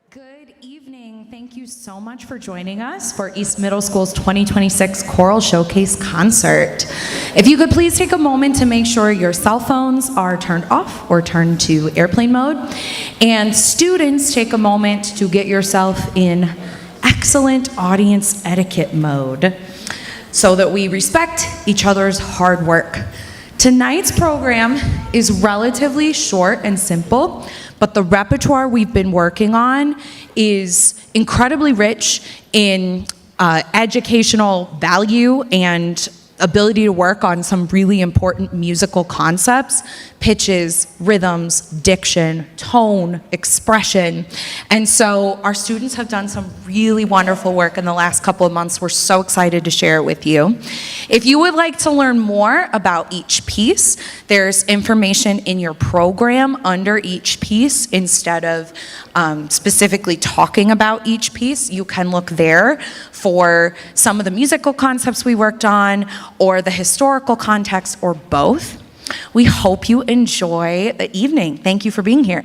Good evening. Thank you so much for joining us for East Middle School's 2026 Choral Showcase Concert. If you could please take a moment to make sure your cell phones are turned off or turned to airplane mode. And students, take a moment to get yourself in excellent audience etiquette mode so that we respect each other's hard work. Tonight's program is relatively short and simple, but the repertoire we've been working on is incredibly rich in educational value and ability to work on some really important musical concepts: pitches, rhythms, diction, tone, expression. And so our students have done some really wonderful work in the last couple of months. We're so excited to share it with you. If you would like to learn more about each piece, there's information in your program under each piece. Instead of specifically talking about each piece, you can look there for some of the musical concepts we worked on, or the historical context, or both. We hope you enjoy the evening. Thank you for being here.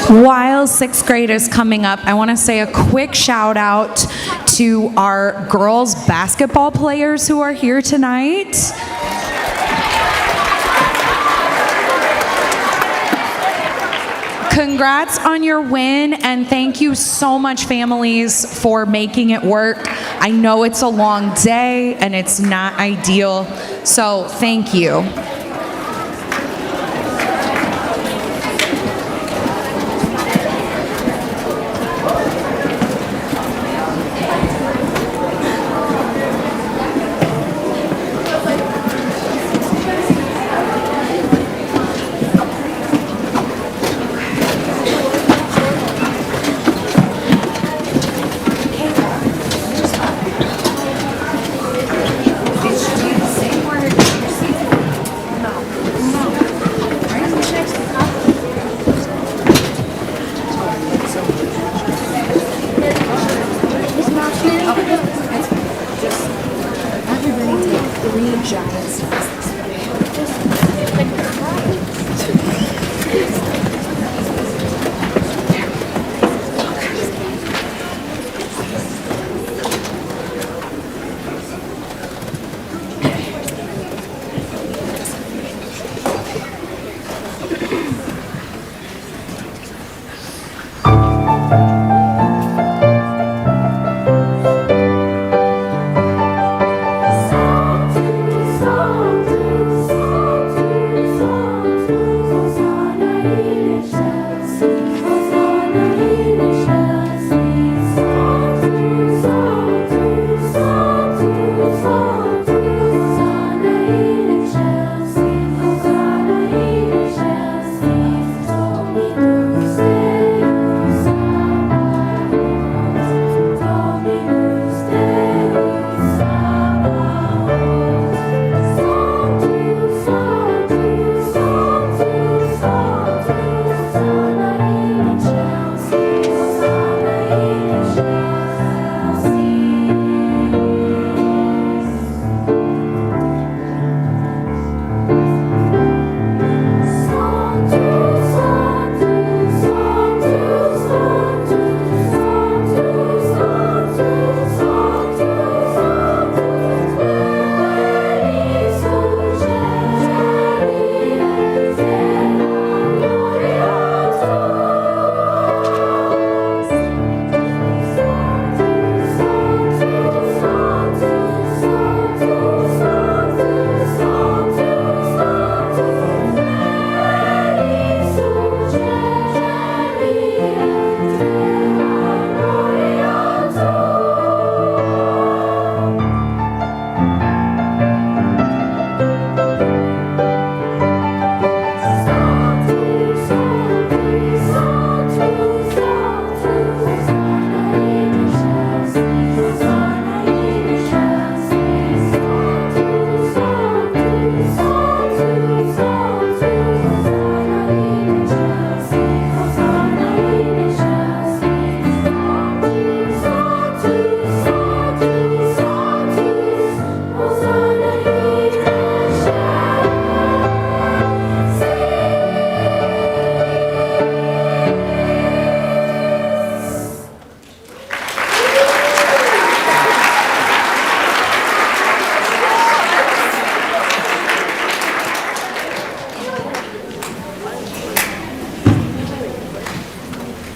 While sixth grade is coming up, I want to say a quick shout out to our girls basketball players who are here tonight. Congrats on your win, and thank you so much, families, for making it work. I know it's a long day and it's not ideal, so thank you.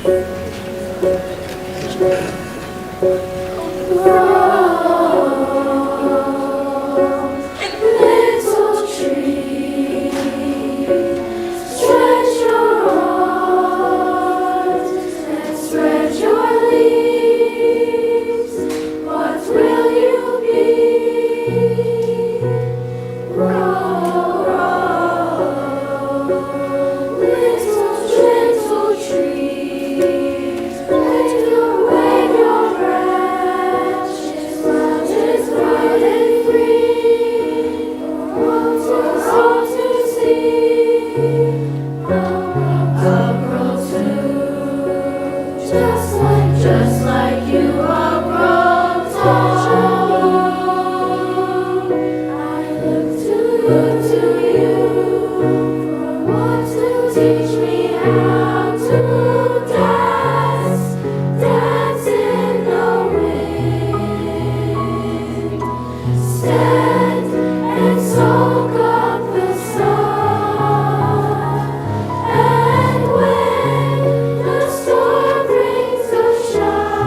Little tree, stretch your arms and spread your leaves. What will you be? Grow, little gentle tree, wave your branches, wide and free. All to see, I'll grow too, just like you are grown tall. I look to you for what to teach me how to dance, dance in the wind. Stand and soak up the sun. And when the storm brings a shower,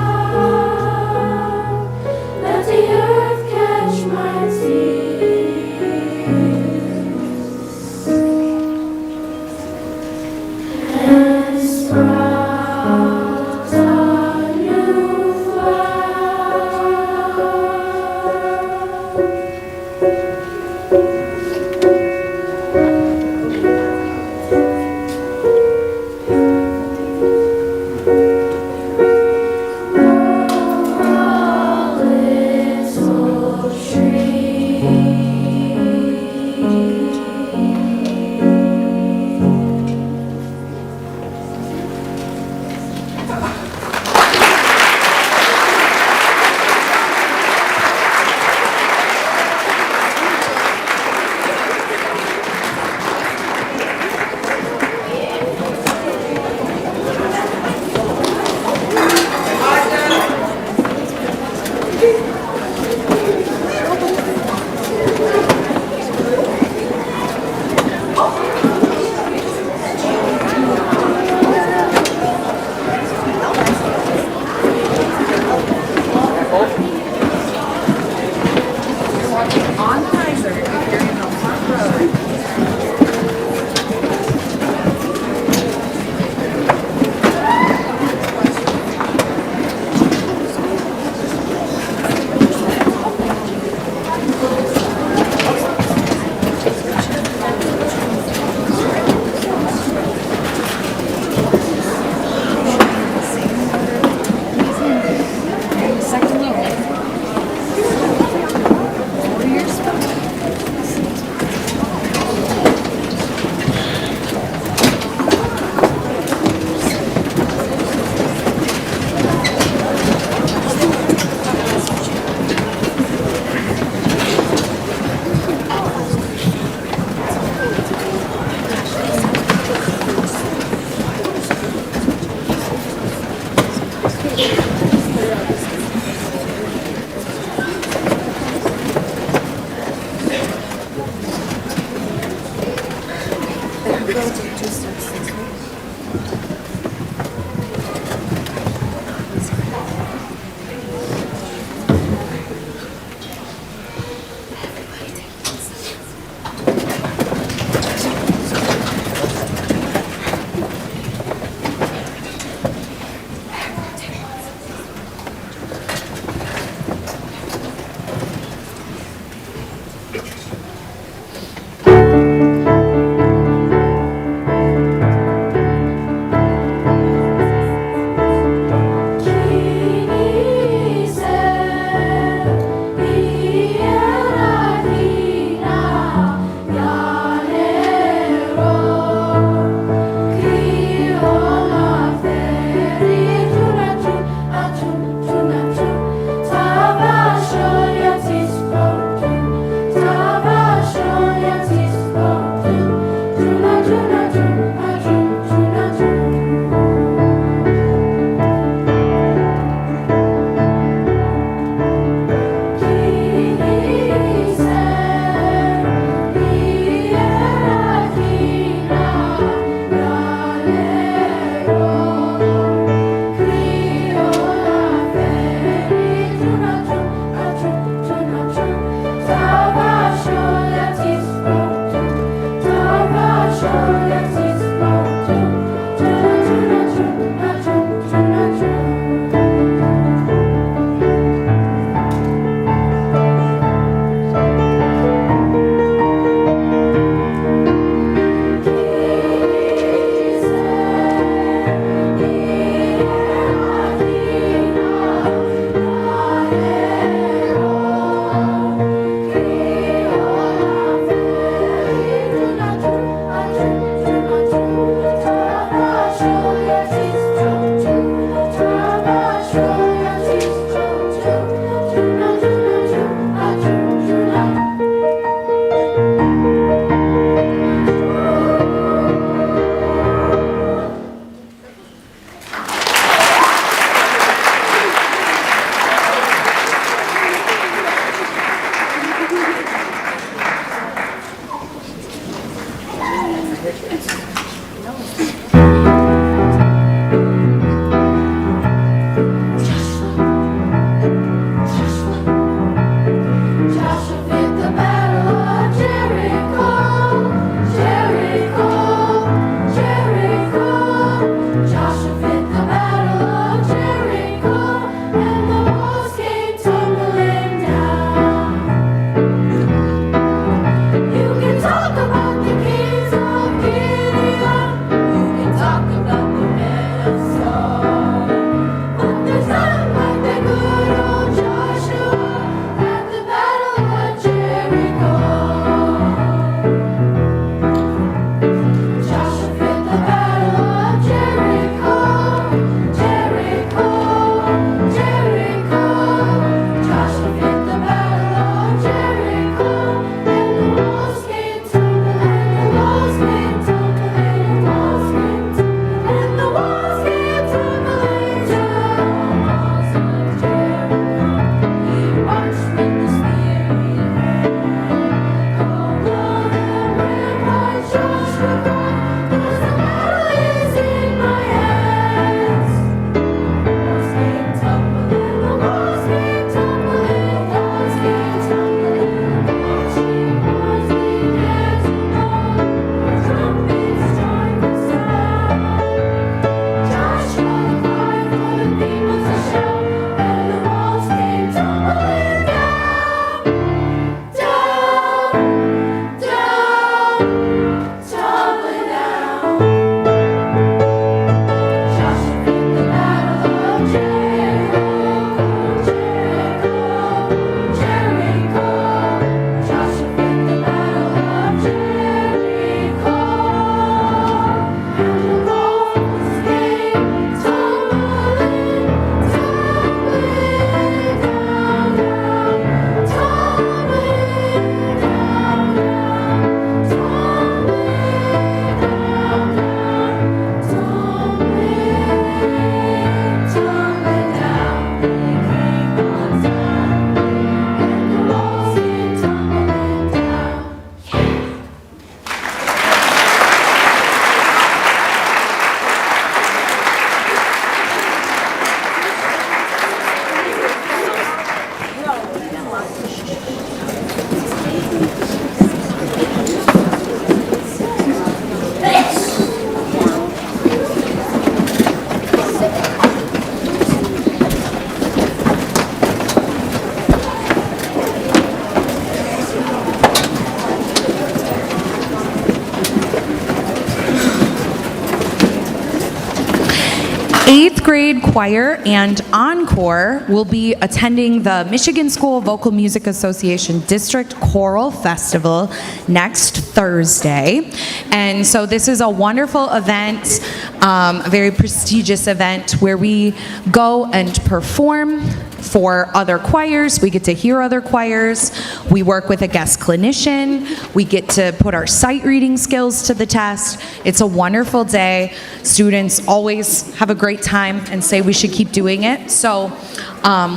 grade choir and encore will be attending the Michigan School Vocal Music Association District Choral Festival next Thursday. And so this is a wonderful event, a very prestigious event where we go and perform for other choirs. We get to hear other choirs. We work with a guest clinician. We get to put our sight reading skills to the test. It's a wonderful day. Students always have a great time and say we should keep doing it. So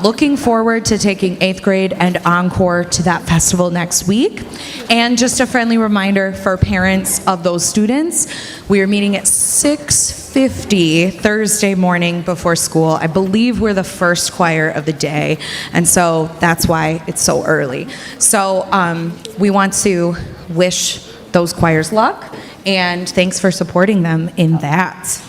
looking forward to taking 8th grade and encore to that festival next week. And just a friendly reminder for parents of those students, we are meeting at 6:50 Thursday morning before school. I believe we're the first choir of the day, and so that's why it's so early. So we want to wish those choirs luck, and thanks for supporting them in that.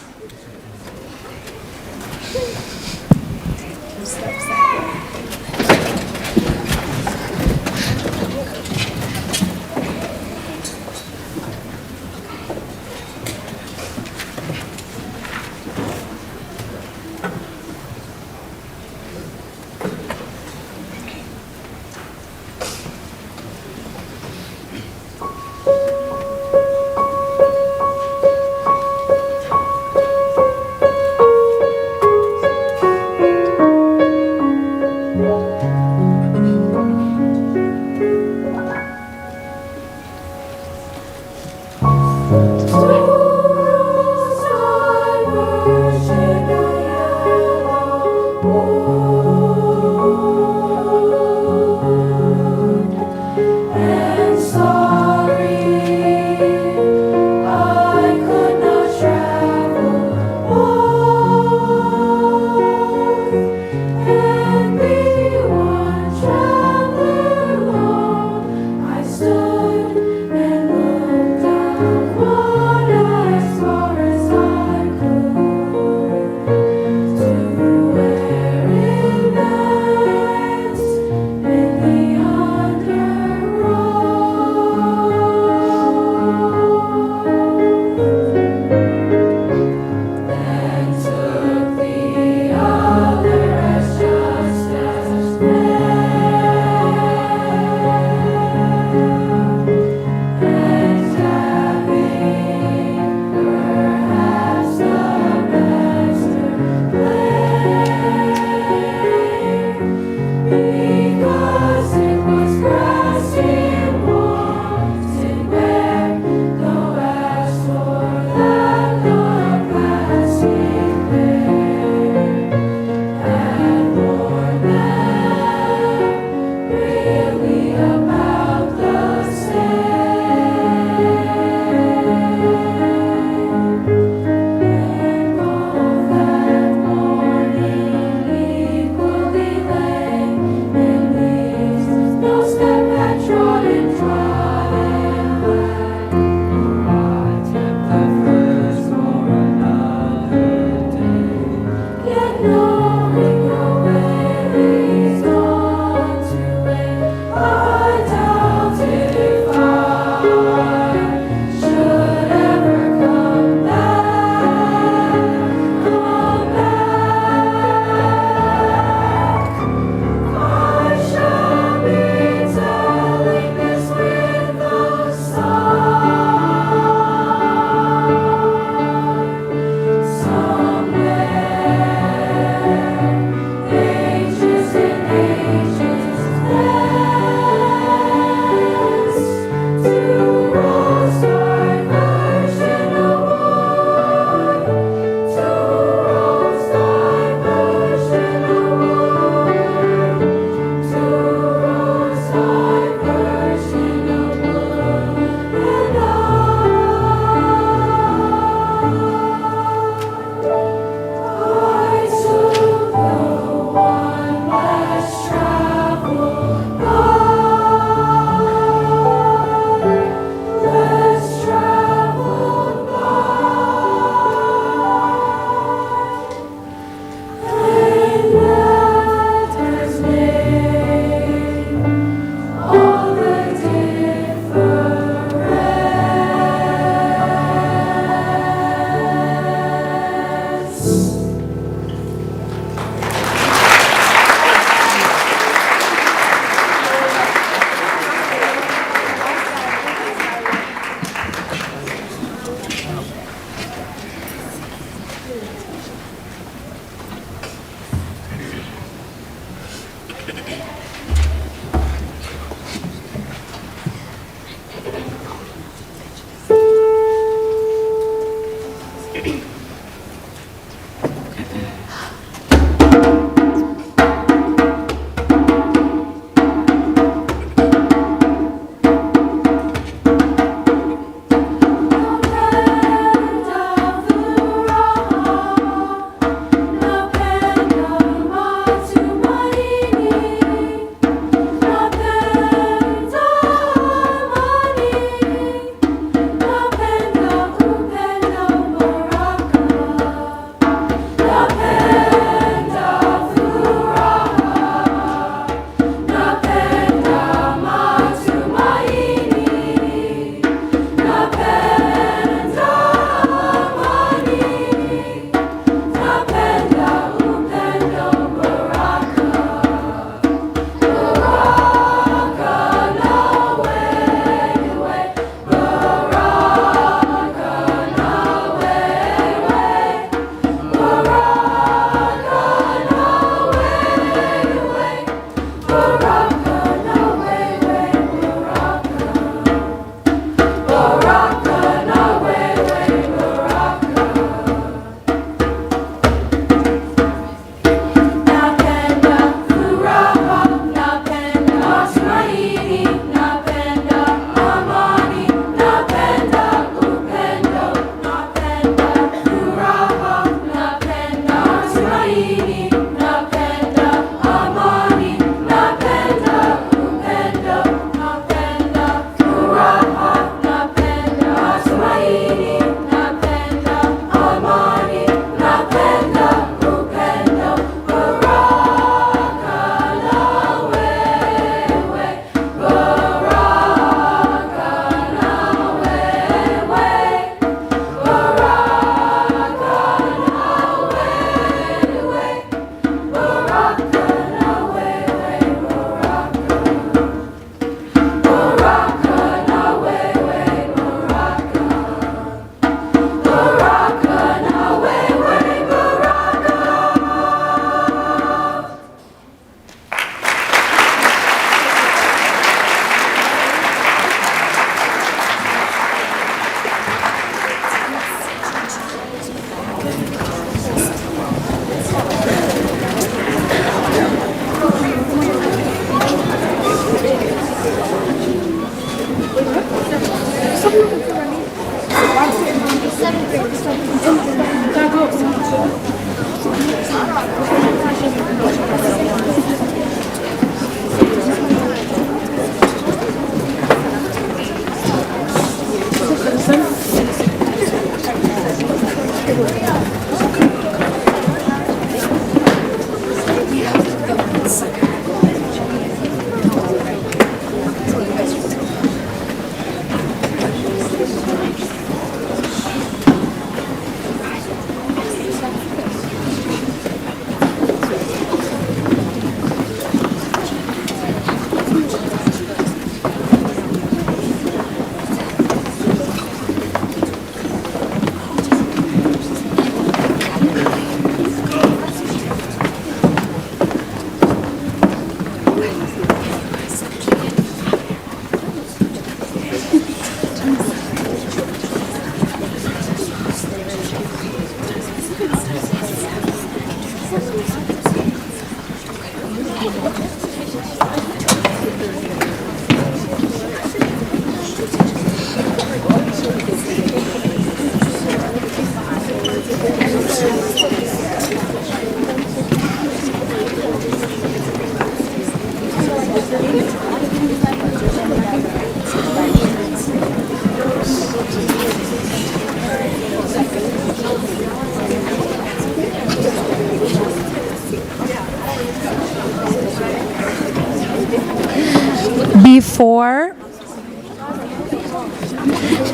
Before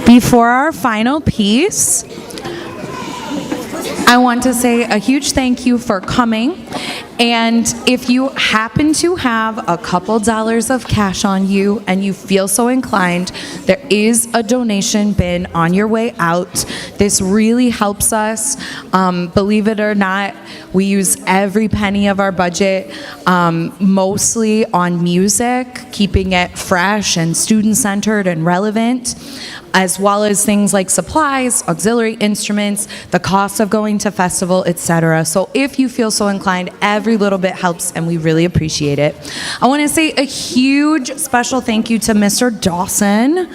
Before our final piece, I want to say a huge thank you for coming. And if you happen to have a couple dollars of cash on you and you feel so inclined, there is a donation bin on your way out. This really helps us. Believe it or not, we use every penny of our budget mostly on music, keeping it fresh and student-centered and relevant, as well as things like supplies, auxiliary instruments, the cost of going to festival, etc. So if you feel so inclined, every little bit helps and we really appreciate it. I want to say a huge special thank you to Mr. Dawson.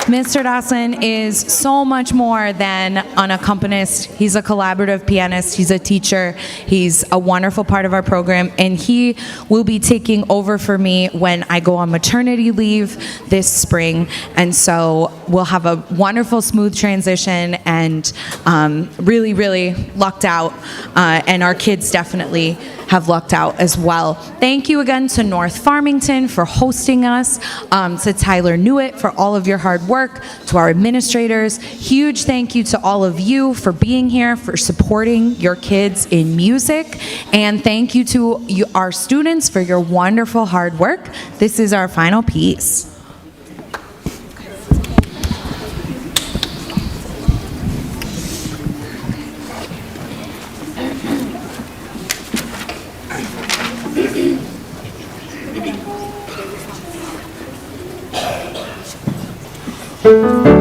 Mr. Dawson is so much more than an accompanist. He's a collaborative pianist. He's a teacher. He's a wonderful part of our program, and he will be taking over for me when I go on maternity leave this spring. And so we'll have a wonderful, smooth transition, and really, really lucked out. And our kids definitely have lucked out as well. Thank you again to North Farmington for hosting us, to Tyler Newitt for all of your hard work, to our administrators. Huge thank you to all of you for being here, for supporting your kids in music, and thank you to our students for your wonderful hard work. This is our final piece. Thank you.